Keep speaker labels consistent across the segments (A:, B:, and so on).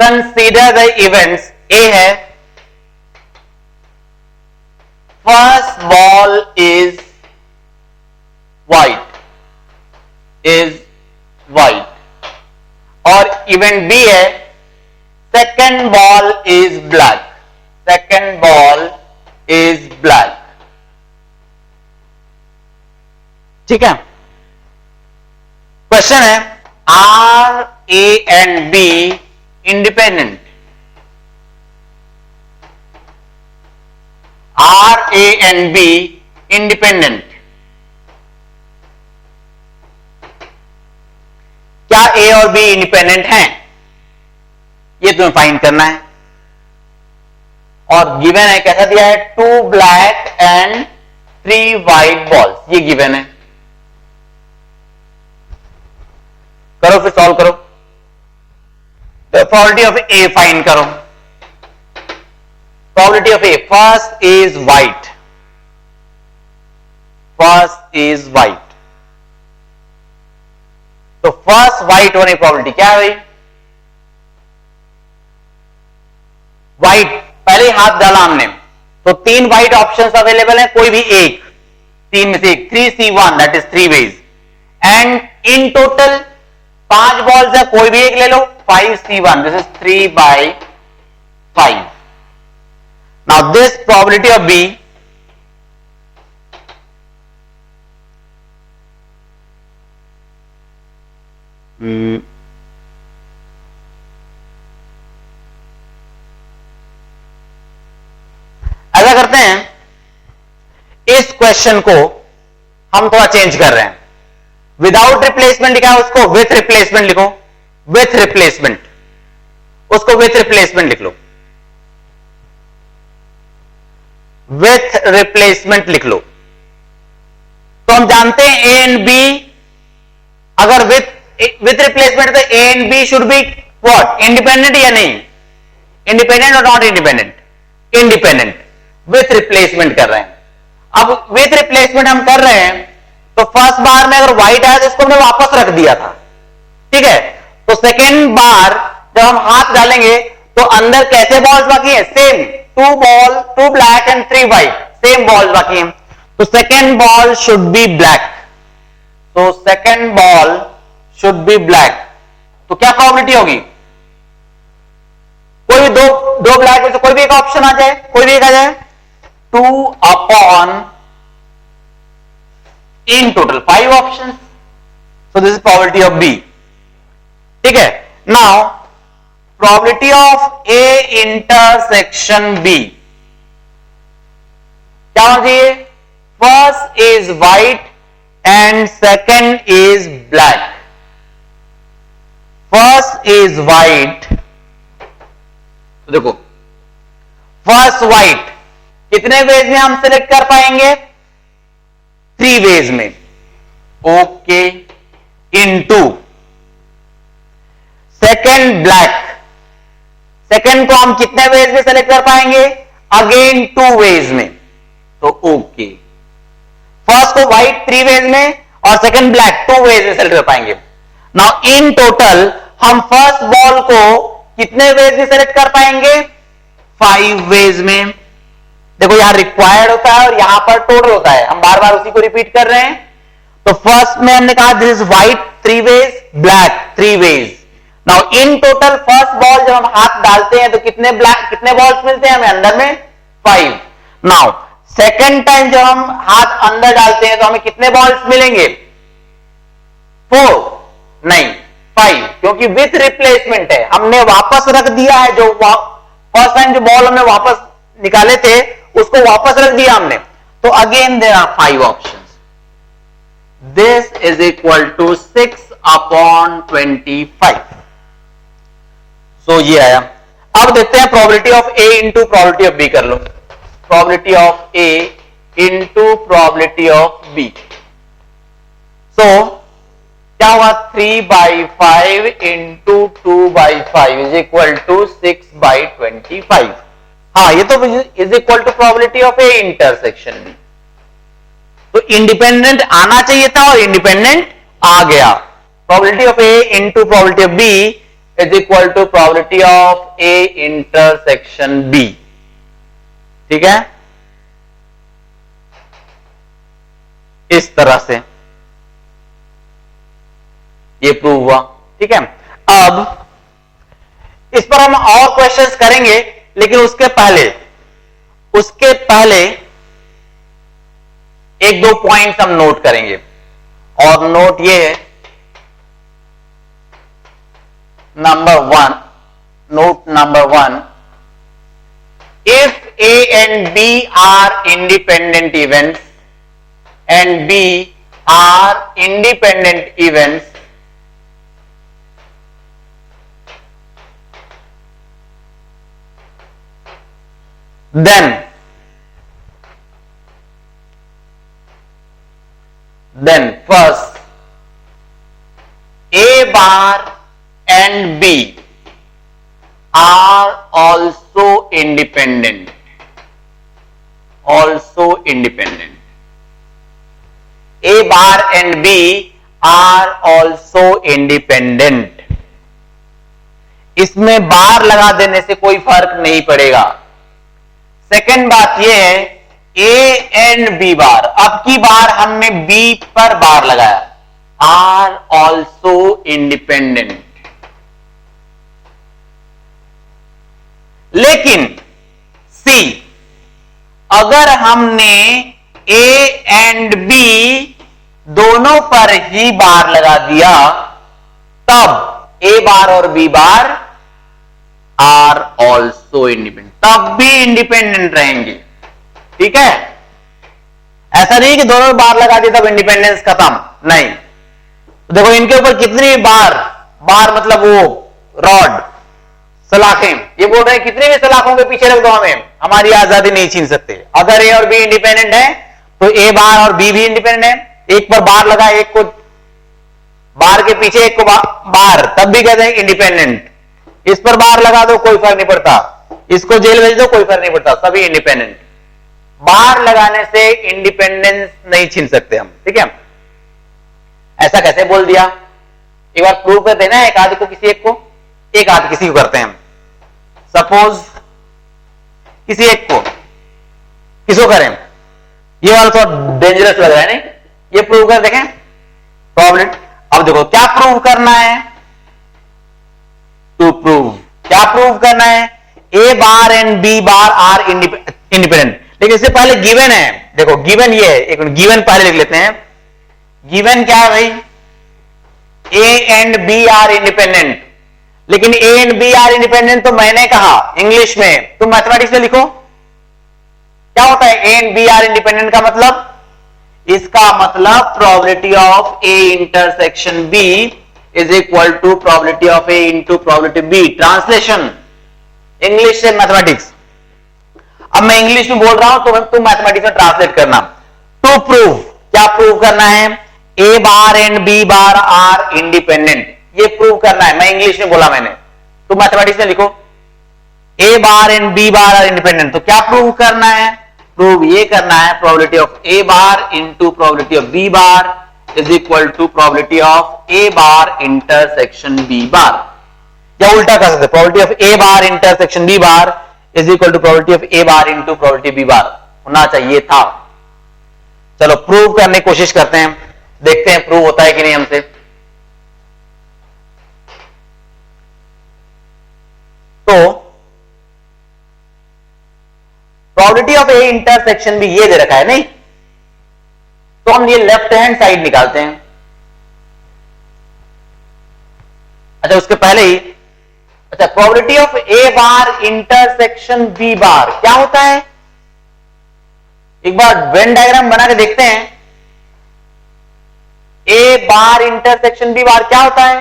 A: Consider the events, A है first ball is white, और event B है second ball is black, second ball is black. ठीक है, question है are A and B independent, are A and B independent, क्या A और be independent हैं, ये तुम्हें फाइंड करना है। और गिवन है, कैसा दिया है, 2 ब्लैक एंड 3 व्हाइट बॉल्स, ये गिवन है। करो फिर सॉल्व करो, तो प्रोबेबिलिटी ऑफ ए फाइंड करो। Probability of A, first is white, first is white, तो फर्स्ट व्हाइट होने की प्रोबेबिलिटी क्या है भाई, व्हाइट पहले हाथ डाला हमने, तो 3 व्हाइट ऑप्शंस अवेलेबल है, कोई भी एक, 3 में से एक, 3C1 that is 3 ways, and in total 5 balls है, कोई भी एक ले लो, 5C1, this is 3/5। Now this probability of B, ऐसा करते हैं, इस क्वेश्चन को हम थोड़ा चेंज कर रहे हैं, विदाउट रिप्लेसमेंट लिखा है उसको विथ रिप्लेसमेंट लिखो, विथ रिप्लेसमेंट, उसको विथ रिप्लेसमेंट लिख लो, विथ रिप्लेसमेंट लिख लो। तो हम जानते हैं ए एंड बी, अगर विथ रिप्लेसमेंट तो A and B should be what, independent या नहीं, इंडिपेंडेंट और not independent, independent. With replacement कर रहे हैं, अब विथ रिप्लेसमेंट हम कर रहे हैं, तो फर्स्ट बार में अगर व्हाइट आया तो इसको हमने वापस रख दिया था, ठीक है, तो सेकेंड बार जब हम हाथ डालेंगे तो अंदर कैसे बॉल्स बाकी है, same 2 black and 3 white, same balls बाकी हैं, तो second ball should be black, तो second ball should be black, तो क्या प्रोबेबिलिटी होगी, कोई भी दो ब्लैक में से कोई भी एक ऑप्शन आ जाए, कोई भी एक आ जाए, 2 upon in total 5 options, so this is probability of B. ठीक है, now probability of A intersection B क्या होना चाहिए, first is white and second is black, first is white, तो देखो फर्स्ट व्हाइट कितने वेज में हम सिलेक्ट कर पाएंगे, 3 वेज में, okay, into second black, second को हम कितने वेज में सेलेक्ट कर पाएंगे, अगेन 2 वेज में, तो ओके, फर्स्ट को व्हाइट 3 वेज में और सेकेंड ब्लैक 2 वेज में सेलेक्ट कर पाएंगे। नाउ इन टोटल हम फर्स्ट बॉल को कितने वेज में सेलेक्ट कर पाएंगे, 5 वेज में। देखो यहां रिक्वायर्ड होता है और यहां पर टोटल होता है, हम बार बार उसी को रिपीट कर रहे हैं। तो फर्स्ट में हमने कहा this is white 3 ways, black 3 ways. Now in total first ball जब हम हाथ डालते हैं तो कितने बॉल्स मिलते हैं हमें अंदर में, 5। नाउ सेकेंड टाइम जब हम हाथ अंदर डालते हैं तो हमें कितने बॉल्स मिलेंगे, 4 नहीं 5, क्योंकि विथ रिप्लेसमेंट है, हमने वापस रख दिया है, जो फर्स्ट टाइम जो बॉल हमने वापस निकाले थे उसको वापस रख दिया हमने, तो again there are 5 options, this is equal to 6/25। So ये आया। अब देखते हैं probability of A into probability of B कर लो, probability of A into probability of B. So क्या हुआ, 3/5 इंटू 2/5 इज इक्वल टू 6/25। हाँ, ये तो is equal to probability of A intersection B. तो इंडिपेंडेंट आना चाहिए था और इंडिपेंडेंट आ गया। Probability of A into probability of B is equal to probability of A intersection B. ठीक है, इस तरह से ये प्रूव हुआ। ठीक है, अब इस पर हम और क्वेश्चंस करेंगे, लेकिन उसके पहले एक दो पॉइंट्स हम नोट करेंगे, और नोट ये है, note number one, if A and B are independent events and B are independent events, then first A bar and B are also independent. A bar and B are also independent. इसमें बार लगा देने से कोई फर्क नहीं पड़ेगा। Second बात यह है, A एंड B बार, अब की बार हमने B पर बार लगाया, are also independent। लेकिन C, अगर हमने A एंड B दोनों पर ही बार लगा दिया, तब A बार और B bar are also independent, तब भी इंडिपेंडेंट रहेंगे। ठीक है, ऐसा नहीं कि दोनों बार लगा दिया तब इंडिपेंडेंस खत्म, नहीं। देखो इनके ऊपर कितनी बार मतलब वो रॉड, सलाखें, ये बोल रहे हैं कितनी भी सलाखों के पीछे रख दो हमें, हमारी आजादी नहीं छीन सकते। अगर ए और बी इंडिपेंडेंट है तो ए बार और बी भी इंडिपेंडेंट है। एक पर बार लगा, एक को बार के पीछे, एक को बार, तब भी कहते हैं इंडिपेंडेंट। इस पर बार लगा दो कोई फर्क नहीं पड़ता, इसको जेल भेज दो कोई फर्क नहीं पड़ता, सभी इंडिपेंडेंट। बार लगाने से इंडिपेंडेंस नहीं छीन सकते हम। ठीक है, ऐसा कैसे बोल दिया, एक बार प्रूव कर देना, एक आदि को किसी एक को, एक आदि किसी को करते हैं। सपोज किसी एक को, किसको करें, ये वाला थोड़ा डेंजरस लग रहा है नहीं, ये प्रूव कर देखें प्रॉब्लम। अब देखो क्या प्रूव करना है, टू प्रूव, क्या प्रूव करना है, A bar and B bar are independent. लेकिन इससे पहले गिवन है, देखो गिवन ये है, एक गिवन पहले लिख लेते हैं। गिवन क्या है भाई, A and B are independent. लेकिन A and B are independent तो मैंने कहा इंग्लिश में, तुम मैथमेटिक्स में लिखो क्या होता है A and B are independent का मतलब, इसका मतलब probability of A intersection B is equal to probability of A into probability B. Translation English से मैथमेटिक्स। अब मैं इंग्लिश में बोल रहा हूं तो तुम मैथमेटिक्स में ट्रांसलेट करना। टू प्रूव, क्या प्रूव करना है, A bar and B bar are independent, ये प्रूव करना है। मैं इंग्लिश में बोला मैंने, तुम मैथमेटिक्स में लिखो A bar and B bar are independent. तो क्या प्रूव करना है, प्रूव ये करना है probability of A bar into probability of B bar is equal to probability of A bar intersection B bar. या उल्टा कर सकते, probability of A bar intersection B bar is equal to probability of A bar into probability B bar होना चाहिए था। चलो prove करने की कोशिश करते हैं, देखते हैं प्रूव होता है कि नहीं हमसे। तो प्रोबेबिलिटी ऑफ ए इंटरसेक्शन भी ये दे रखा है नहीं, तो हम ये लेफ्ट हैंड साइड निकालते हैं। अच्छा उसके पहले ही, अच्छा probability of A bar intersection B bar क्या होता है, एक बार वेन डायग्राम बना के देखते हैं। ए बार इंटरसेक्शन बी बार क्या होता है,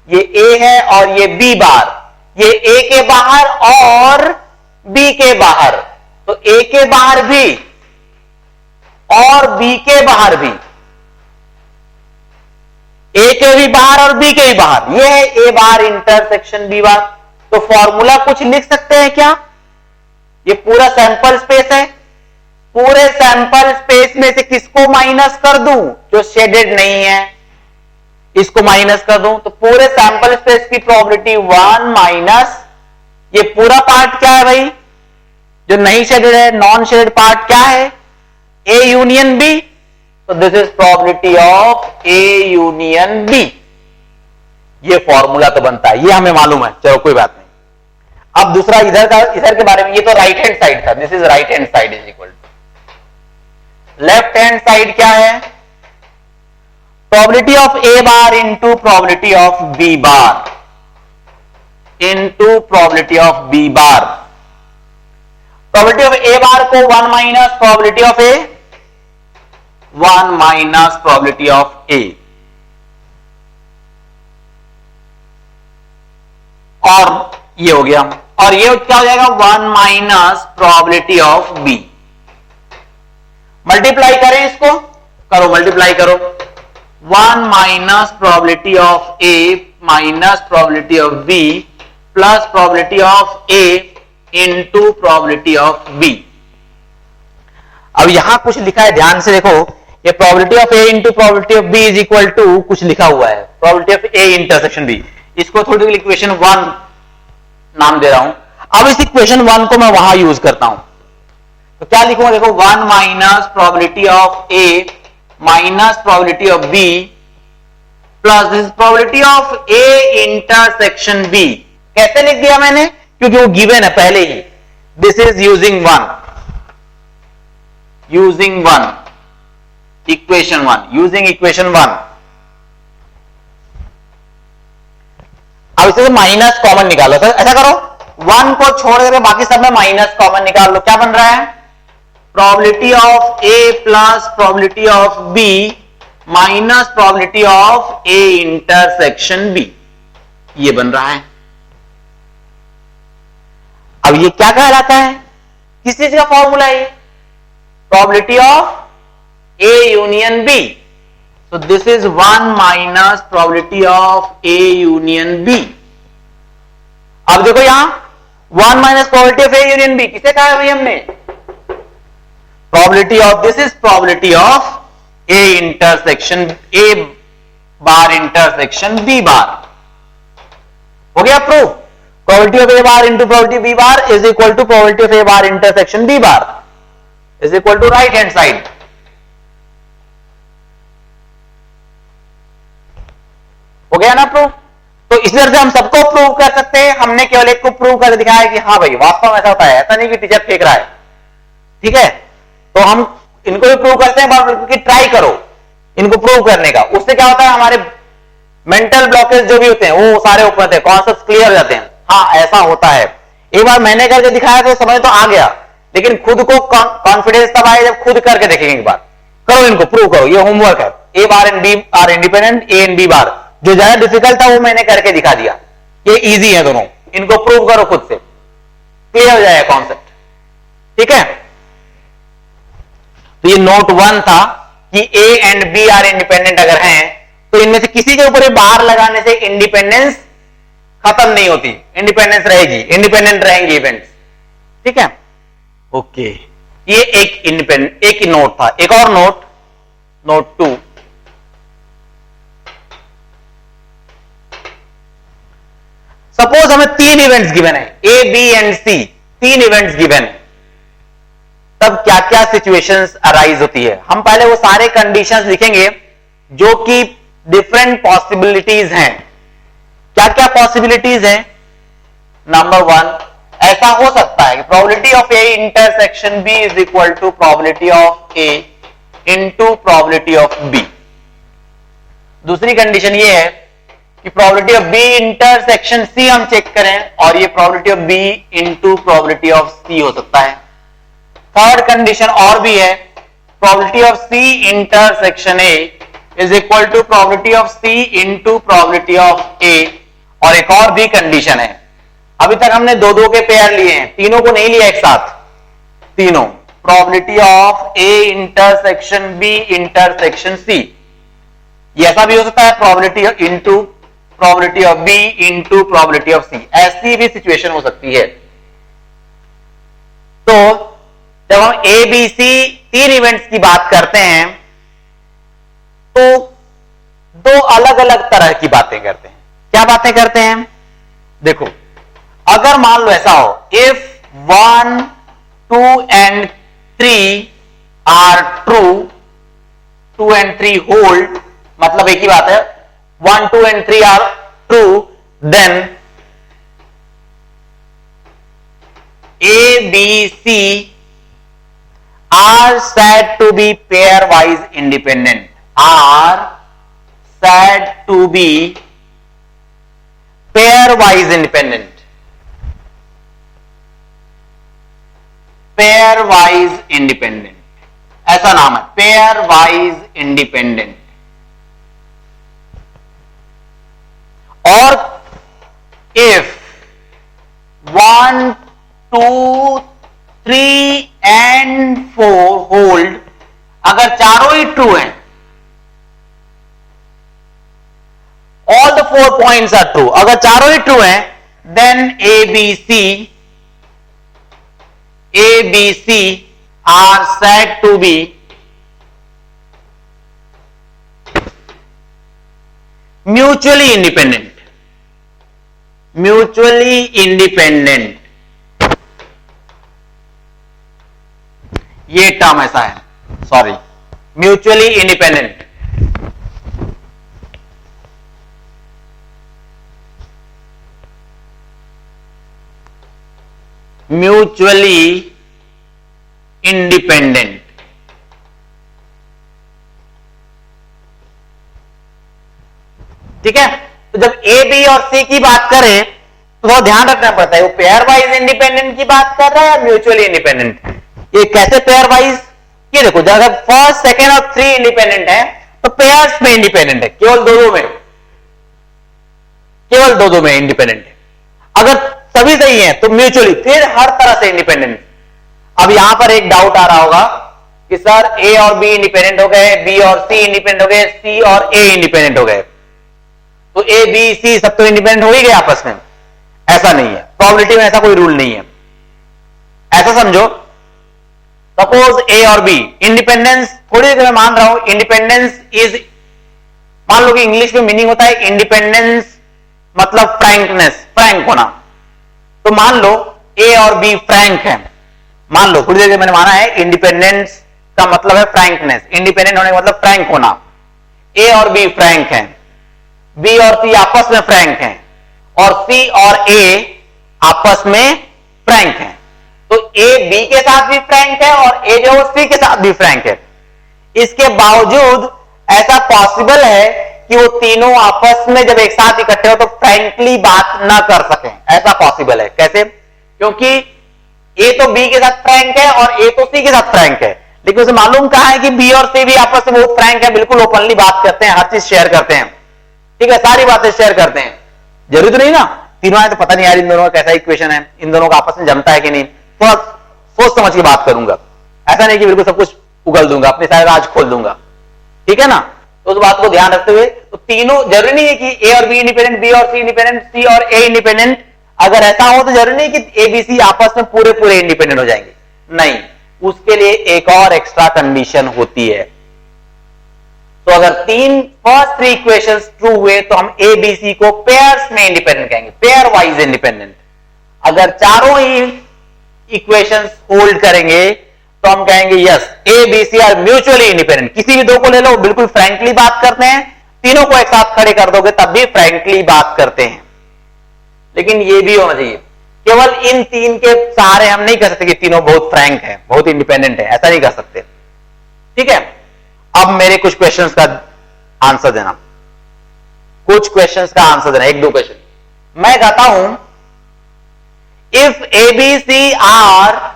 A: ये ए है और ये बी बार, ये ए के बाहर और बी के बाहर, तो ए के बाहर भी और बी के बाहर भी, ए के भी बाहर और बी के भी बाहर, ये है ए बार इंटरसेक्शन बी बार। तो फॉर्मूला कुछ लिख सकते हैं क्या, ये पूरा सैंपल स्पेस है, पूरे सैंपल स्पेस में से किसको माइनस कर दूं, जो शेडेड नहीं है, इसको माइनस कर दूं तो पूरे सैंपल स्पेस की प्रोबेबिलिटी 1 माइनस ये पूरा पार्ट क्या है भाई, जो नहीं शेडेड है, नॉन शेडेड पार्ट क्या है, ए यूनियन बी। तो this is probability of A union B. ये फॉर्मूला तो बनता है, ये हमें मालूम है, चलो कोई बात नहीं। अब दूसरा इधर के बारे में, ये तो राइट हैंड साइड था, this is right hand side is equal to left hand side क्या है, probability of A bar into probability of B bar into probability of B bar. Probability of A bar को 1 minus probability of A, 1 minus probability of A, और ये हो गया, और ये क्या हो जाएगा 1 minus probability of B. Multiply करें इसको, करो मल्टीप्लाई करो, 1 minus probability of A minus probability of B plus probability of A into probability of B. अब यहां कुछ लिखा है, ध्यान से देखो, ये probability of A into probability of B is equal to कुछ लिखा हुआ है, probability of A intersection B. इसको थोड़ी देर इक्वेशन 1 नाम दे रहा हूं। अब इस इक्वेशन 1 को मैं वहां यूज करता हूं, तो क्या लिखूंगा, देखो 1 minus probability of A minus probability of B plus this probability of A intersection B. कैसे लिख दिया मैंने, क्योंकि वो गिवन है पहले ही, this is using 1 equation 1 using equation 1। अब इसे माइनस कॉमन निकालो, तो ऐसा करो 1 को छोड़ करके बाकी सब में माइनस कॉमन निकाल लो। क्या बन रहा है, probability of A plus probability of B minus probability of A intersection B, ये बन रहा है। अब ये क्या कहलाता है, किस चीज का फॉर्मूला है, probability of A union B. So this is 1 minus probability of A union B। अब देखो यहां 1 minus probability of A union B किसे कहा है भाई हमने, probability of, this is probability of A intersection A bar intersection B bar। हो गया proof, probability of A bar into probability B bar is equal to probability of A bar intersection B bar is equal to right hand side। हो गया ना proof. तो इस तरह से हम सबको प्रूव कर सकते हैं, हमने केवल एक को प्रूव करके दिखाया कि हाँ भाई वास्तव में ऐसा होता है, ऐसा नहीं कि टीचर फेंक रहा है, ठीक है। तो हम इनको भी प्रूव करते हैं, कि ट्राई करो इनको प्रूव करने का, उससे क्या होता है, हमारे मेंटल ब्लॉकेज जो भी होते हैं वो सारे ओपन होते हैं, कॉन्सेप्ट क्लियर हो जाते हैं। हाँ ऐसा होता है, एक बार मैंने करके दिखाया तो समझ तो आ गया, लेकिन खुद को कॉन्फिडेंस तब आए जब खुद करके देखेंगे। एक बार करो, इनको प्रूव करो, ये होमवर्क है। A bar and B are independent, A and B bar, जो ज्यादा डिफिकल्ट था वो मैंने करके दिखा दिया, ये इजी है दोनों, इनको प्रूव करो खुद से, क्लियर हो जाएगा कॉन्सेप्ट, ठीक है। तो ये नोट 1 था कि A and B are independent अगर हैं तो इनमें से किसी के ऊपर बार लगाने से इंडिपेंडेंस खत्म नहीं होती, इंडिपेंडेंस रहेगी, इंडिपेंडेंट रहेंगे इवेंट्स, ठीक है। ओके, ये एक ही नोट था। एक और नोट 2, सपोज हमें 3 इवेंट्स गिवन है, A B and C, 3 events given, तब क्या क्या सिचुएशंस अराइज होती है। हम पहले वो सारे कंडीशंस लिखेंगे जो कि डिफरेंट पॉसिबिलिटीज हैं। क्या क्या पॉसिबिलिटीज हैं, नंबर 1, ऐसा हो सकता है कि probability of A intersection B is equal to probability of A into probability of B. दूसरी कंडीशन ये है कि probability of B intersection C हम चेक करें और ये probability of B into probability of C हो सकता है। थर्ड कंडीशन और भी है, probability of C intersection A is equal to probability of C into probability of A. और एक और भी कंडीशन है, अभी तक हमने 2-2 के पेयर लिए हैं, तीनों को नहीं लिया एक साथ, तीनों probability of A intersection B intersection C, ये ऐसा भी हो सकता है probability into probability of B into probability of C, ऐसी भी सिचुएशन हो सकती है। तो जब हम ए बी सी 3 इवेंट्स की बात करते हैं तो दो अलग अलग तरह की बातें करते हैं। क्या बातें करते हैं? देखो, अगर मान लो ऐसा हो, if 1, 2 and 3 are true, 2 and 3 hold, मतलब एक ही बात है, 1, 2 and 3 are true, then A, B, C are said to be pairwise independent. Are said to be pairwise independent. Pairwise independent. ऐसा नाम है, pairwise independent. और if 1, 2, 3 and 4 होल्ड, अगर चारों ही ट्रू हैं, all the 4 points are true, अगर चारों ही ट्रू हैं, then A B C are said to be mutually independent. Mutually independent, ये टर्म ऐसा है, sorry, mutually independent. Mutually independent, ठीक है। तो जब ए बी और सी की बात करें तो बहुत ध्यान रखना पड़ता है, वो पेयर वाइज इंडिपेंडेंट की बात कर रहा है या म्यूचुअली इंडिपेंडेंट। ये कैसे पेयर वाइज? ये देखो, जब फर्स्ट, सेकेंड और 3 इंडिपेंडेंट है तो पेयर्स में इंडिपेंडेंट है, केवल दो में, केवल दो में इंडिपेंडेंट है। अगर सभी सही है तो म्यूचुअली, फिर हर तरह से इंडिपेंडेंट। अब यहां पर एक डाउट आ रहा होगा कि सर ए और बी इंडिपेंडेंट हो गए, बी और सी इंडिपेंडेंट हो गए, सी और ए इंडिपेंडेंट हो गए, तो ए बी सी सब तो इंडिपेंडेंट हो ही गए आपस में। ऐसा नहीं है, प्रोबेबिलिटी में ऐसा कोई रूल नहीं है। ऐसा समझो, सपोज ए और बी इंडिपेंडेंस, थोड़ी देर मैं मान रहा हूं, इंडिपेंडेंस इज, मान लो कि इंग्लिश में मीनिंग होता है इंडिपेंडेंस मतलब फ्रैंकनेस, फ्रैंक होना। तो मान लो ए और बी फ्रैंक है, मान लो, थोड़ी देर के मैंने माना है इंडिपेंडेंस का मतलब है फ्रैंकनेस, इंडिपेंडेंट होने का मतलब फ्रैंक होना। ए और बी फ्रैंक है, बी और सी आपस में फ्रैंक हैं, और सी और ए आपस में फ्रैंक हैं। तो ए बी के साथ भी फ्रैंक है और ए जो है सी के साथ भी फ्रैंक है। इसके बावजूद ऐसा पॉसिबल है कि वो तीनों आपस में जब एक साथ इकट्ठे हो तो फ्रैंकली बात ना कर सकें, ऐसा पॉसिबल है। कैसे? क्योंकि ए तो बी के साथ फ्रैंक है और ए तो सी के साथ फ्रैंक है, लेकिन उसे मालूम कहां है कि बी और सी भी आपस में बहुत फ्रैंक है, बिल्कुल ओपनली बात करते हैं, हर चीज शेयर करते हैं, ठीक है, सारी बातें शेयर करते हैं। जरूरी तो नहीं ना तीनों है तो पता नहीं यार इन दोनों का कैसा इक्वेशन है, इन दोनों का आपस में जमता है कि नहीं, थोड़ा सोच समझ के बात करूंगा। ऐसा नहीं कि बिल्कुल सब कुछ उगल दूंगा, अपने सारे राज खोल दूंगा, ठीक है ना। तो उस बात को ध्यान रखते हुए, तो तीनों, जरूरी नहीं है कि ए और बी इंडिपेंडेंट, बी और सी इंडिपेंडेंट, सी और ए इंडिपेंडेंट। अगर ऐसा हो तो जरूरी नहीं कि ए बी सी आपस में पूरे पूरे इंडिपेंडेंट हो जाएंगे, नहीं, उसके लिए एक और एक्स्ट्रा कंडीशन होती है। तो अगर फर्स्ट 3 इक्वेशंस ट्रू हुए तो हम ए बी सी को पेयर्स में इंडिपेंडेंट कहेंगे, पेयर वाइज इंडिपेंडेंट। अगर चारों ही इक्वेशंस होल्ड करेंगे तो हम कहेंगे yes, A B C are mutually independent. किसी भी दो को ले लो, बिल्कुल फ्रैंकली बात करते हैं, तीनों को एक साथ खड़े कर दोगे तब भी फ्रैंकली बात करते हैं। लेकिन ये भी होना चाहिए, केवल इन 3 के सहारे हम नहीं कर सकते कि तीनों बहुत फ्रैंक हैं, बहुत इंडिपेंडेंट है, ऐसा नहीं कर सकते, ठीक है। अब मेरे कुछ क्वेश्चंस का आंसर देना, कुछ क्वेश्चंस का आंसर देना, 1-2 क्वेश्चन मैं कहता हूं, if A B C are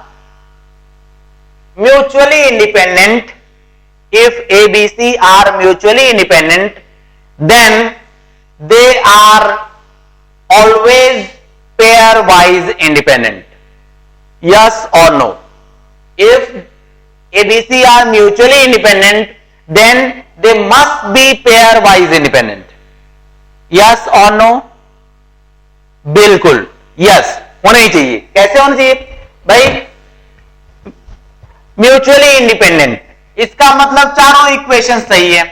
A: mutually independent, if A B C are mutually independent, then they are always pairwise independent, yes और no. If ABC are mutually independent, then they must be pairwise independent. Yes or no? बिल्कुल yes होना ही चाहिए। कैसे होना चाहिए भाई? Mutually independent, इसका मतलब चारों इक्वेशन सही है।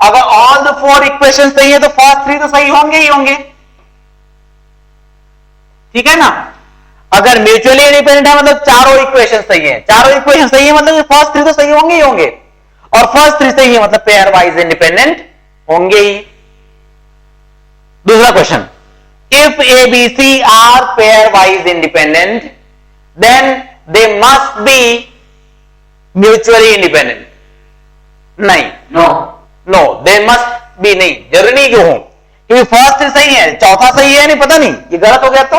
A: अगर ऑल द 4 इक्वेशन सही है तो फर्स्ट 3 तो सही होंगे ही होंगे, ठीक है ना। अगर म्यूचुअली इंडिपेंडेंट है मतलब चारों इक्वेशन सही है, चारों इक्वेशन सही है मतलब फर्स्ट 3 तो सही होंगे ही होंगे, और फर्स्ट 3 सही है मतलब पेयर वाइज इंडिपेंडेंट होंगे ही। दूसरा question, if A B C are pairwise independent then they must be mutually independent. नहीं, no no, they must be नहीं, जरूरी नहीं क्यों हो, क्योंकि फर्स्ट सही है, चौथा सही है नहीं, पता नहीं ये गलत हो गया तो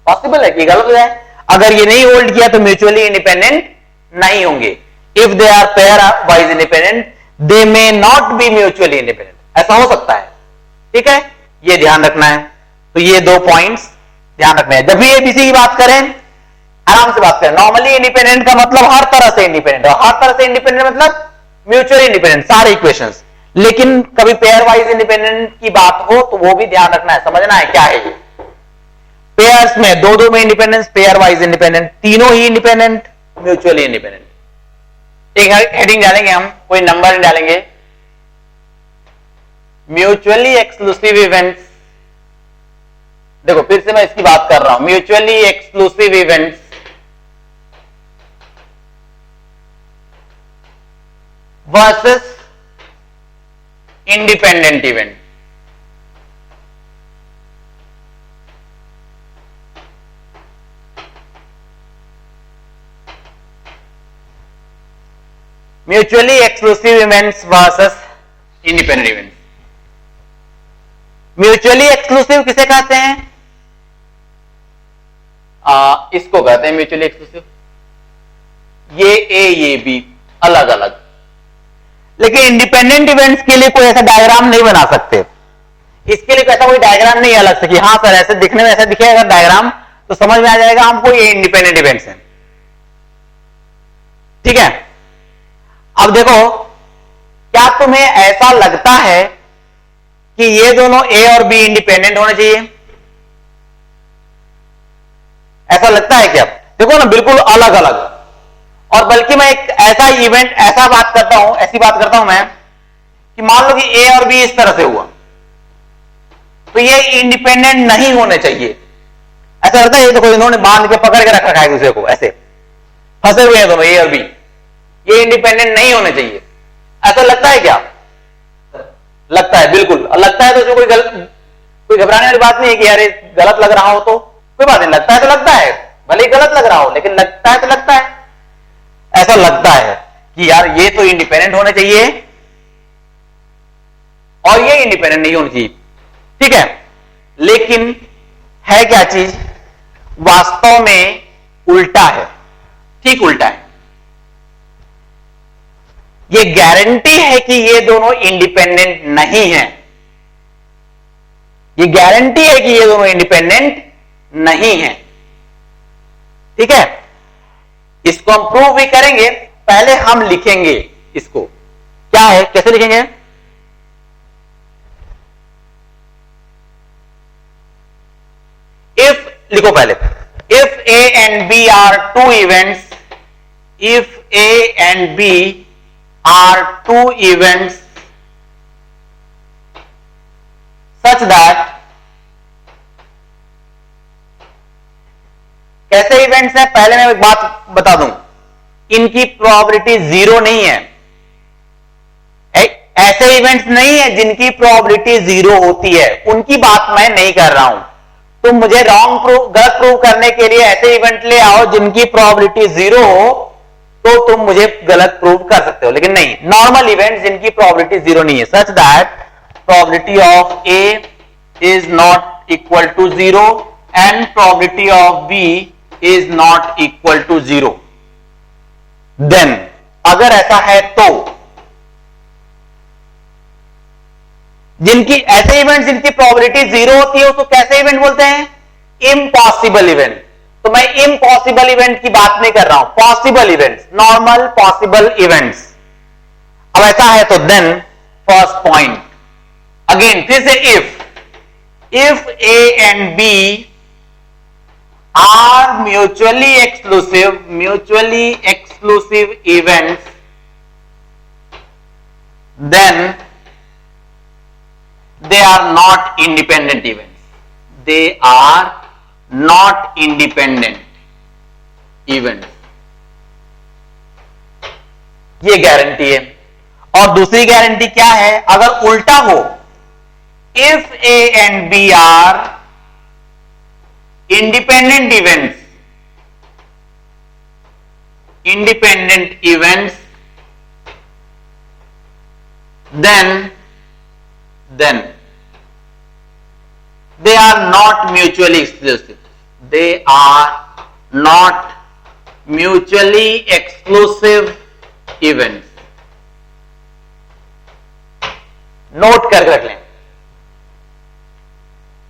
A: पॉसिबल है कि गलत हो जाए। अगर ये नहीं होल्ड किया तो म्यूचुअली इंडिपेंडेंट नहीं होंगे। If they are pairwise independent they may not be mutually independent, ऐसा हो सकता है, ठीक है, ये ध्यान रखना है। तो ये 2 पॉइंट्स ध्यान रखना है जब भी एबीसी की बात करें, आराम से बात करें। नॉर्मली इंडिपेंडेंट का मतलब हर तरह से इंडिपेंडेंट, और हर तरह से इंडिपेंडेंट मतलब म्यूचुअली इंडिपेंडेंट सारे इक्वेशंस। लेकिन कभी पेयर वाइज इंडिपेंडेंट की बात हो तो वो भी ध्यान रखना है, समझना है क्या है ये। पेयर्स में 2-2 में इंडिपेंडेंस, पेयर वाइज इंडिपेंडेंट, तीनों ही इंडिपेंडेंट, म्यूचुअली इंडिपेंडेंट। एक हेडिंग डालेंगे हम, कोई नंबर डालेंगे, म्यूचुअली एक्सक्लूसिव इवेंट्स। देखो फिर से मैं इसकी बात कर रहा हूं, mutually exclusive events versus independent event. Mutually exclusive events versus independent events. Mutually exclusive किसे कहते हैं? इसको कहते हैं म्यूचुअली एक्सक्लूसिव। ये ए ये बी अलग अलग, लेकिन इंडिपेंडेंट इवेंट्स के लिए कोई ऐसा डायग्राम नहीं बना सकते। इसके लिए ऐसा कोई डायग्राम नहीं है अलग से कि हाँ सर ऐसे दिखने में ऐसा दिखेगा डायग्राम तो समझ में आ जाएगा हमको ये इंडिपेंडेंट इवेंट्स हैं, ठीक है। अब देखो, क्या तुम्हें ऐसा लगता है कि ये दोनों ए और बी इंडिपेंडेंट होने चाहिए? ऐसा लगता है क्या? देखो ना, बिल्कुल अलग अलग। और बल्कि मैं एक ऐसा इवेंट ऐसा बात करता हूं, ऐसी बात करता हूं मैं कि मान लो कि ए और बी इस तरह से हुआ तो ये इंडिपेंडेंट नहीं होने चाहिए। ऐसा लगता है ये देखो इन्होंने बांध के पकड़ के रख रखा है दूसरे को, ऐसे फंसे हुए हैं दोनों ए और बी, ये इंडिपेंडेंट नहीं होने चाहिए। ऐसा लगता है क्या? लगता है, बिल्कुल लगता है। तो जो कोई घबराने वाली बात नहीं है कि यार गलत लग रहा हो तो कोई बात नहीं, लगता है तो लगता है, भले ही गलत लग रहा हो लेकिन लगता है तो लगता है। ऐसा लगता है कि यार ये तो इंडिपेंडेंट होने चाहिए और ये इंडिपेंडेंट नहीं होनी चाहिए, ठीक है। लेकिन है क्या चीज? वास्तव में उल्टा है, ठीक उल्टा है। ये गारंटी है कि ये दोनों इंडिपेंडेंट नहीं है, ये गारंटी है कि ये दोनों इंडिपेंडेंट नहीं है, ठीक है। इसको हम प्रूव भी करेंगे, पहले हम लिखेंगे इसको। क्या है, कैसे लिखेंगे? इफ लिखो पहले, if A and B are two events, if A and B are two events such that, कैसे इवेंट्स है पहले मैं एक बात बता दूं, इनकी प्रोबेबिलिटी 0 नहीं है। ऐसे इवेंट्स नहीं है जिनकी प्रोबेबिलिटी 0 होती है, उनकी बात मैं नहीं कर रहा हूं। तुम मुझे गलत प्रूव करने के लिए ऐसे इवेंट ले आओ जिनकी प्रोबेबिलिटी 0 हो तो तुम मुझे गलत प्रूव कर सकते हो, लेकिन नहीं, नॉर्मल इवेंट्स जिनकी प्रोबेबिलिटी 0 नहीं है, such that probability of A is not equal to 0 and probability of B is not equal to 0। Then अगर ऐसा है तो जिनकी ऐसे इवेंट्स जिनकी प्रोबेबिलिटी 0 होती है उसको कैसे इवेंट बोलते हैं? Impossible event. तो मैं इम्पॉसिबल इवेंट की बात नहीं कर रहा हूं, possible events, normal possible events. अब ऐसा है तो देन फर्स्ट पॉइंट अगेन फिर से, if A and B are mutually exclusive events then they are not independent events. They are not independent events. ये गारंटी है। और दूसरी गारंटी क्या है? अगर उल्टा हो, if A and B are independent events, then they are not mutually exclusive. They are not mutually exclusive events. Note करके रख लें।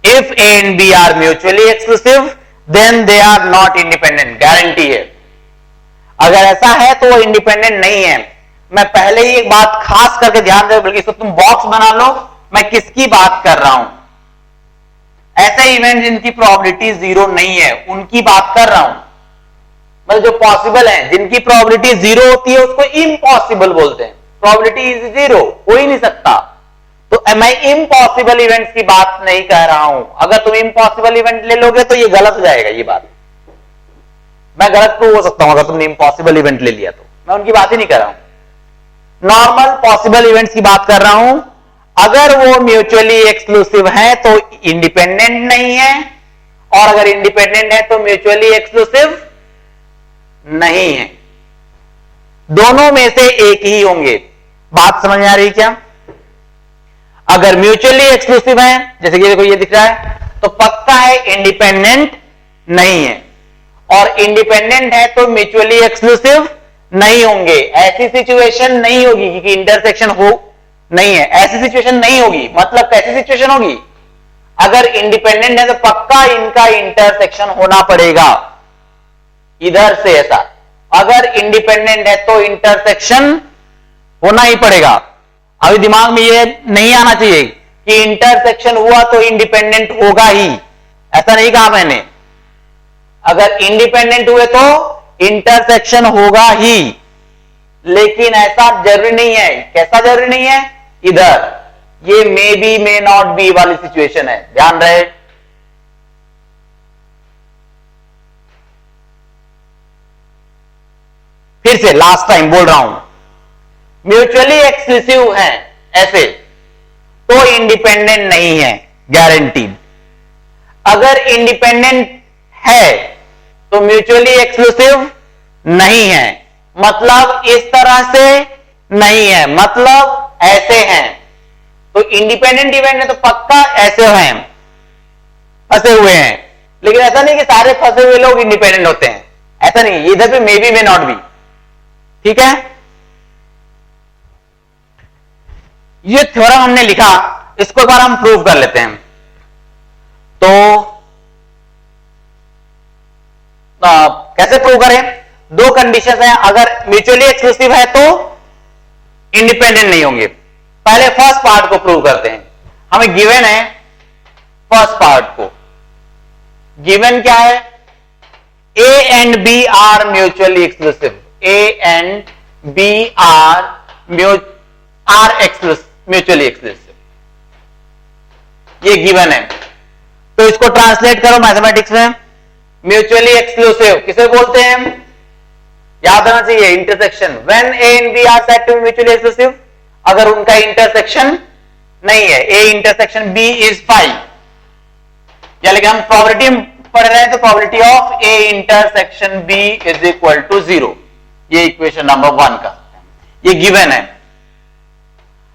A: If A and B are mutually exclusive, then they are not independent. Guarantee है। अगर ऐसा है तो वो independent नहीं है। मैं पहले ही एक बात खास करके ध्यान दे, बल्कि इसको तुम बॉक्स बना लो, मैं किसकी बात कर रहा हूं। ऐसे इवेंट जिनकी प्रोबेबिलिटी जीरो नहीं है उनकी बात कर रहा हूं। मतलब जो पॉसिबल है, जिनकी प्रोबेबिलिटी जीरो होती है उसको इम्पॉसिबल बोलते हैं। प्रोबेबिलिटी इज जीरो, हो ही नहीं सकता। तो मैं इम्पॉसिबल इवेंट्स की बात नहीं कह रहा हूं। अगर तुम इम्पॉसिबल इवेंट ले लोगे तो ये गलत हो जाएगा। ये बात मैं गलत प्रूव हो सकता हूं अगर तुमने इम्पॉसिबल इवेंट ले लिया तो। मैं उनकी बात ही नहीं कर रहा हूं, नॉर्मल पॉसिबल इवेंट्स की बात कर रहा हूं। अगर वो म्यूचुअली एक्सक्लूसिव है तो इंडिपेंडेंट नहीं है, और अगर इंडिपेंडेंट है तो म्यूचुअली एक्सक्लूसिव नहीं है। दोनों में से एक ही होंगे। बात समझ में आ रही क्या? अगर म्यूचुअली एक्सक्लूसिव है, जैसे कि देखो ये दिख रहा है, तो पक्का है इंडिपेंडेंट नहीं है, और इंडिपेंडेंट है तो म्यूचुअली एक्सक्लूसिव नहीं होंगे। ऐसी सिचुएशन नहीं होगी क्योंकि इंटरसेक्शन हो नहीं है। ऐसी सिचुएशन नहीं होगी। मतलब कैसी सिचुएशन होगी? अगर इंडिपेंडेंट है तो पक्का इनका इंटरसेक्शन होना पड़ेगा इधर से ऐसा। अगर इंडिपेंडेंट है तो इंटरसेक्शन होना ही पड़ेगा। अभी दिमाग में ये नहीं आना चाहिए कि इंटरसेक्शन हुआ तो इंडिपेंडेंट होगा ही, ऐसा नहीं कहा मैंने। अगर इंडिपेंडेंट हुए तो इंटरसेक्शन होगा ही, लेकिन ऐसा जरूरी नहीं है। कैसा जरूरी नहीं है? इधर ये may be may not B वाली सिचुएशन है, ध्यान रहे। फिर से लास्ट टाइम बोल रहा हूं, म्यूचुअली एक्सक्लूसिव है ऐसे तो इंडिपेंडेंट नहीं है, गारंटीड। अगर इंडिपेंडेंट है तो म्यूचुअली एक्सक्लूसिव नहीं है। मतलब इस तरह से नहीं है, मतलब ऐसे हैं। तो इंडिपेंडेंट इवेंट है तो पक्का ऐसे हैं, फंसे हुए हैं। लेकिन ऐसा नहीं कि सारे फंसे हुए लोग इंडिपेंडेंट होते हैं, ऐसा नहीं। इधर पे may be may not B, ठीक है। ये थ्योरम हमने लिखा, इसको एक बार हम प्रूव कर लेते हैं। तो कैसे प्रूव करें? दो कंडीशंस हैं। अगर म्यूचुअली एक्सक्लूसिव है तो इंडिपेंडेंट नहीं होंगे। पहले फर्स्ट पार्ट को प्रूव करते हैं। हमें गिवन है फर्स्ट पार्ट को। गिवन क्या है? A and B are mutually exclusive. A and B are mutually exclusive. ये गिवन है। तो इसको ट्रांसलेट करो मैथमेटिक्स में। म्यूचुअली एक्सक्लूसिव किसे बोलते हैं? याद रखना चाहिए, intersection. When A and B are said to be mutually exclusive, अगर उनका इंटरसेक्शन नहीं है, A इंटरसेक्शन B is 5, या लेकिन हम प्रोबेबिलिटी पढ़ रहे हैं तो probability of A intersection B is equal to 0। ये इक्वेशन नंबर 1 का ये गिवन है।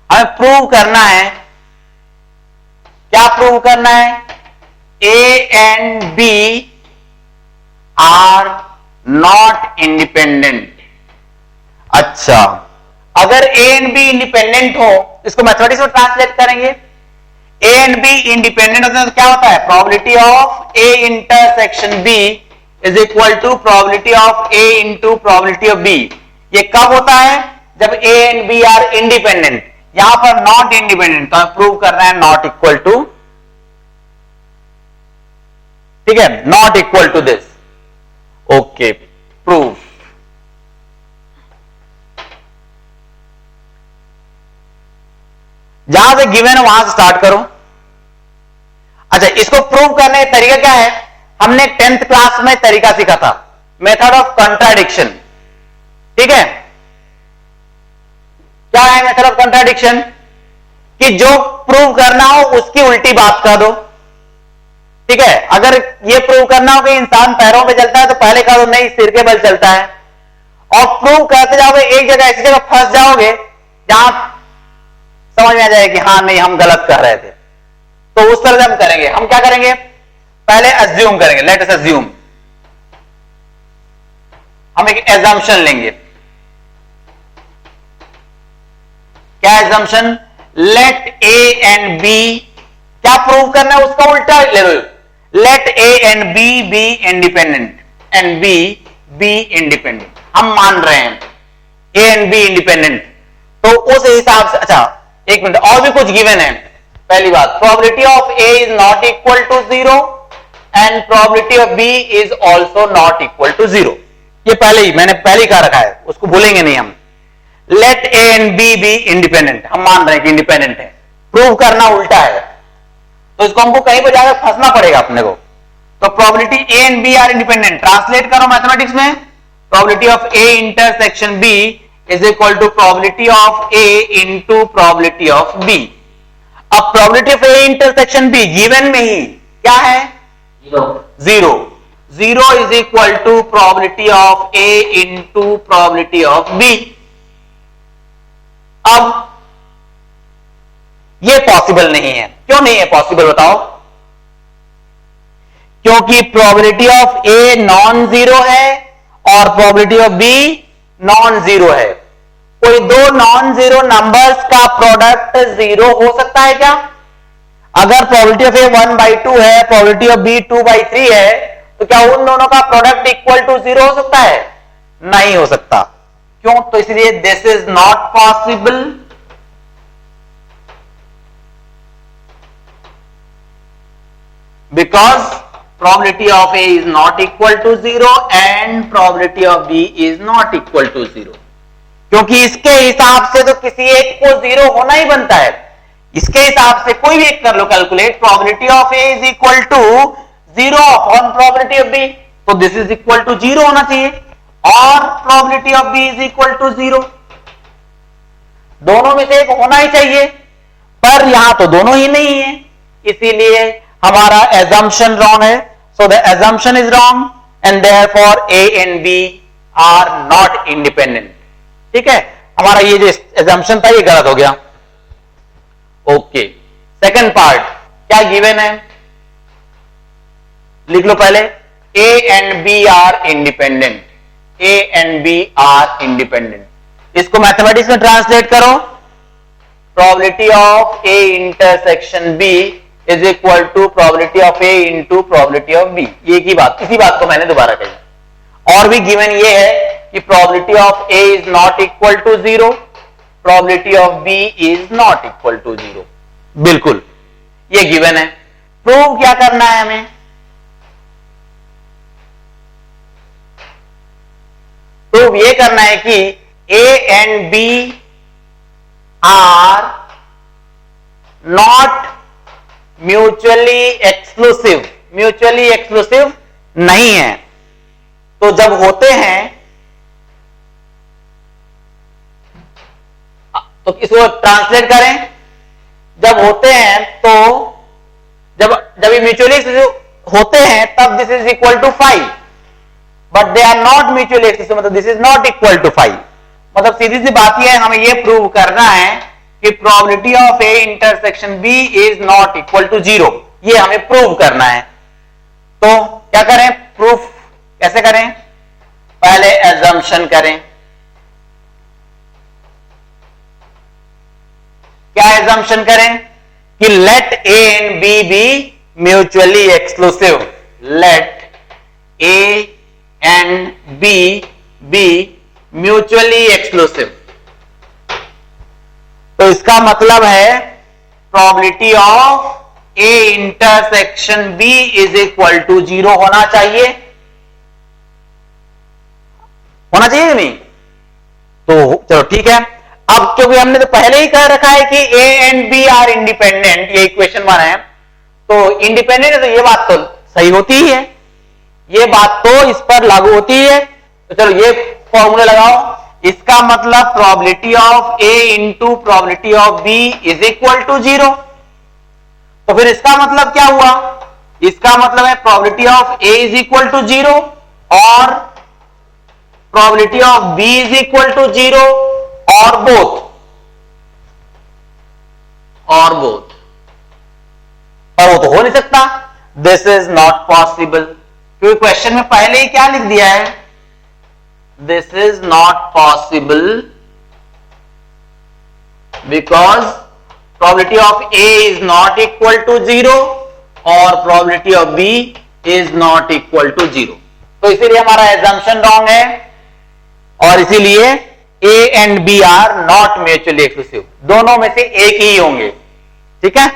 A: हमें प्रूव करना है, क्या प्रूव करना है? A and B are not independent. अच्छा, अगर A एंड B इंडिपेंडेंट हो, इसको मैथमेटिक्स में ट्रांसलेट करेंगे। A एंड B इंडिपेंडेंट होते हैं तो क्या होता है? Probability of A intersection B is equal to probability of A into probability of B। ये कब होता है? जब A and B are independent. यहां पर नॉट इंडिपेंडेंट, तो हमें प्रूव करना है नॉट इक्वल टू, ठीक है, not equal to this. Okay, proof. जहां से गिवन है वहां से स्टार्ट करो। अच्छा, इसको प्रूव करने का तरीका क्या है? हमने 10th क्लास में तरीका सीखा था, मेथड ऑफ कंट्राडिक्शन। ठीक है, क्या है मेथड ऑफ कंट्राडिक्शन? कि जो प्रूव करना हो उसकी उल्टी बात कर दो। ठीक है, अगर ये प्रूव करना हो कि इंसान पैरों पे चलता है तो पहले कह दो नहीं, सिर के बल चलता है। और प्रूव करते जाओगे, एक जगह ऐसी जगह फंस जाओगे जहां समझ में आ जाए कि हाँ नहीं हम गलत कर रहे थे। तो उस तरह से हम करेंगे। हम क्या करेंगे? पहले अज्यूम करेंगे। लेट अस अज्यूम, हम एक एजम्पशन लेंगे। क्या assumption? Let A and B, क्या प्रूव करना है उसका उल्टा ले लो। Let A and B be independent and B be independent. हम मान रहे हैं ए एंड बी इंडिपेंडेंट, तो उस हिसाब से, अच्छा एक मिनट, और भी कुछ गिवन है। पहली बात, probability of A is not equal to 0 and probability of B is also not equal to 0। ये पहले ही मैंने पहले ही कहा रखा है, उसको भूलेंगे नहीं हम। Let A and B be independent, हम मान रहे हैं कि इंडिपेंडेंट है। प्रूव करना उल्टा है, तो इसको हमको कहीं पर जाकर फंसना पड़ेगा अपने को। तो probability A and B are independent, translate करो मैथमेटिक्स में, probability of A intersection B is equal to probability of A into probability of B. अब probability of A intersection B given में ही क्या है? 0। 0 is equal to probability of A into probability of B. अब ये possible नहीं है। क्यों नहीं है पॉसिबल बताओ? क्योंकि probability of A non zero है और probability of B non zero है। कोई दो नॉन जीरो नंबर्स का प्रोडक्ट 0 हो सकता है क्या? अगर प्रोबेबिलिटी ऑफ ए 1/2 है, प्रोबेबिलिटी ऑफ बी 2/3 है, तो क्या उन दोनों का प्रोडक्ट इक्वल टू 0 हो सकता है? नहीं हो सकता। क्यों? तो इसलिए this is not possible. Because probability of A is not equal to 0 and probability of B is not equal to 0। क्योंकि इसके हिसाब से तो किसी एक को 0 होना ही बनता है। इसके हिसाब से कोई भी एक कर लो calculate, probability of A is equal to 0 upon probability of B, तो दिस इज इक्वल टू 0 होना चाहिए, और probability of B is equal to 0। दोनों में से एक होना ही चाहिए, पर यहां तो दोनों ही नहीं है, इसीलिए हमारा एजम्पशन रॉन्ग है। So the assumption is wrong and therefore A and B are not independent. ठीक है, हमारा ये जो एजम्पशन था ये गलत हो गया। ओके, सेकंड पार्ट क्या गिवन है? लिख लो पहले, A and B are independent. A and B are independent. इसको मैथमेटिक्स में ट्रांसलेट करो, probability of A intersection B is equal to probability of A into probability of B. ये की बात, इसी बात को मैंने दोबारा कही। और भी गिवन ये है कि probability of A is not equal to 0, probability of B is not equal to 0। बिल्कुल ये गिवन है। प्रूव क्या करना है हमें? प्रूव ये करना है कि A and B are not mutually exclusive. Mutually exclusive नहीं है। तो जब होते हैं तो इसको ट्रांसलेट करें, जब होते हैं तो जब ये म्यूचुअली एक्सक्लूसिव होते हैं तब this is equal to 5, but they are not mutually exclusive, मतलब this is not equal to 5। मतलब सीधी सी बात यह है, हमें यह प्रूव करना है कि probability of A intersection B is not equal to 0। ये हमें प्रूव करना है। तो क्या करें? प्रूफ कैसे करें? पहले एजम्पशन करें। क्या एजम्पशन करें? कि let A and B be mutually exclusive. Let A and B be mutually exclusive. तो इसका मतलब है probability of A intersection B is equal to 0 होना चाहिए। होना चाहिए कि नहीं? तो चलो ठीक है। अब क्योंकि हमने तो पहले ही कह रखा है कि A and B are independent, ये इक्वेशन 1 है, तो इंडिपेंडेंट है तो ये बात तो सही होती ही है, ये बात तो इस पर लागू होती है। तो चलो ये फॉर्मूला लगाओ, इसका मतलब probability of A into probability of B is equal to 0। तो फिर इसका मतलब क्या हुआ, इसका मतलब है probability of A is equal to 0 और probability of B is equal to 0 और बोथ, और वो तो हो नहीं सकता, दिस इज नॉट पॉसिबल, क्योंकि क्वेश्चन में पहले ही क्या लिख दिया है, this is not possible because probability of A is not equal to 0 और probability of B is not equal to 0। तो इसीलिए हमारा एजम्पशन रॉन्ग है और इसीलिए ए and B are not mutually exclusive, दोनों में से एक ही होंगे, ठीक है।